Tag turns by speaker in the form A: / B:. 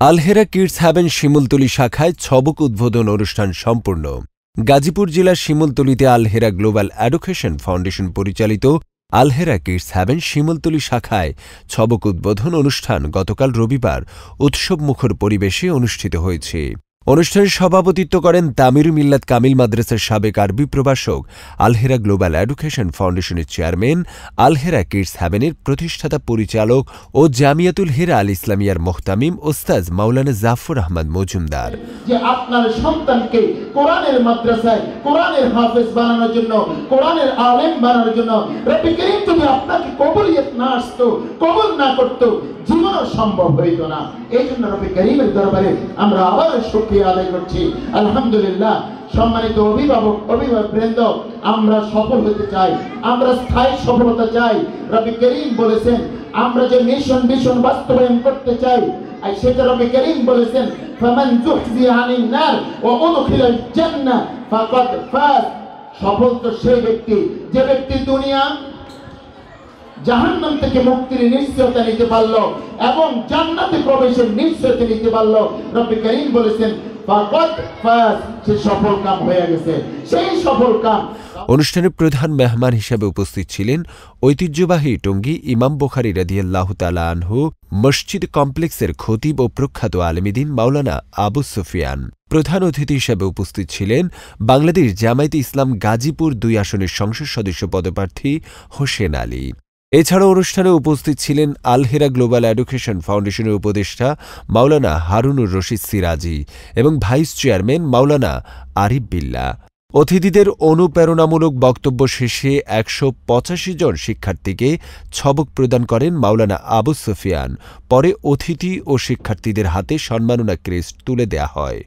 A: Alhera kids haven Shimultali শাখায় ছবক উদ্বোধন অনুষ্ঠান সম্পূর্ণ। গাজীপুর জেলার শিমুলতলীতে আলহেরা গ্লোবাল এডুকেশন ফাউন্ডেশন পরিচালিত আলহেরা কিডস হ্যাভেন শিমুলতলী শাখায় ছবক উদ্বোধন অনুষ্ঠান গতকাল রবিবার উৎসবমুখর পরিবেশে অনুষ্ঠিত হয়েছে। অনুষ্ঠানে সভাপতিত্ব করেন তামিরু মিল্লাত কামিল মাদ্রাসার সাবেক আরবি প্রভাষক, আলহেরা গ্লোবাল এডুকেশন ফাউন্ডেশনের চেয়ারম্যান, আলহেরা কিডস হ্যাভেনের প্রতিষ্ঠাতা পরিচালক ও জামিয়াতুল হিরা আল ইসলামিয়ার মোহতামিম ওস্তাজ মাওলানা জাফর আহমদ মজুমদার।
B: যে আপনার সন্তানকে কোরআনের মাদ্রাসায় কোরআনের হাফেজ বানানোর জন্য, কোরআনের আলেম বানানোর জন্য রব্বি করিম যদি আপনাকে কবুলিয়ত না আসতো, কবুল না করতো, জীবনও সম্ভব হইত না। এই জন্য রব্বি করিমের দরবারে আমরা আবার শুকরিয়া আদায় করছি। আলহামদুলিল্লাহ। সম্মানিত অভিভাবকবৃন্দ, আমরা সফল হতে চাই, আমরা স্থায়ী সফলতা চাই। রব্বি করিম বলেছেন আমরা যে মিশন বাস্তবায়ন করতে চাই, আর সেটা রব্বি করিম বলেছেন ফামান যুহজি আনিন নার ওয়া উদখিলাল জান্নাহ ফাকাদ ফাজ। সফল তো সেই ব্যক্তি যে ব্যক্তি দুনিয়া জাহান্নাম থেকে মুক্তির নিশ্চয়তা নিতে পারলো এবং জান্নাতে প্রবেশের নিশ্চয়তা নিতে পারলো। রব্বি করিম বলেছেন ফাকাদ ফাজ, সে সফল কাম হয়ে গেছে, সেই সফল কাম।
A: অনুষ্ঠানে প্রধান মেহমান হিসেবে উপস্থিত ছিলেন ঐতিহ্যবাহী টঙ্গী ইমাম বুখারী রাদিয়াল্লাহু তাআলা আনহু মসজিদ কমপ্লেক্সের খতিব ও প্রখ্যাত আলেমদ্বীন মাওলানা আবু সুফিয়ান। প্রধান অতিথি হিসেবে উপস্থিত ছিলেন বাংলাদেশ জামায়াতে ইসলাম গাজীপুর ২ আসনের সংসদ সদস্য পদপ্রার্থী হোসেন আলী। এছাড়াও অনুষ্ঠানে উপস্থিত ছিলেন আলহেরা গ্লোবাল এডুকেশন ফাউন্ডেশনের উপদেষ্টা মাওলানা হারুনুর রশিদ সিরাজি এবং ভাইস চেয়ারম্যান মাওলানা আরিফ বিল্লাহ। অতিথিদের অনুপ্রেরণামূলক বক্তব্য শেষে ১৮৫ জন শিক্ষার্থীকে ছবক প্রদান করেন মাওলানা আবু সুফিয়ান। পরে অতিথি ও শিক্ষার্থীদের হাতে সম্মাননা ক্রেস্ট তুলে দেয়া হয়।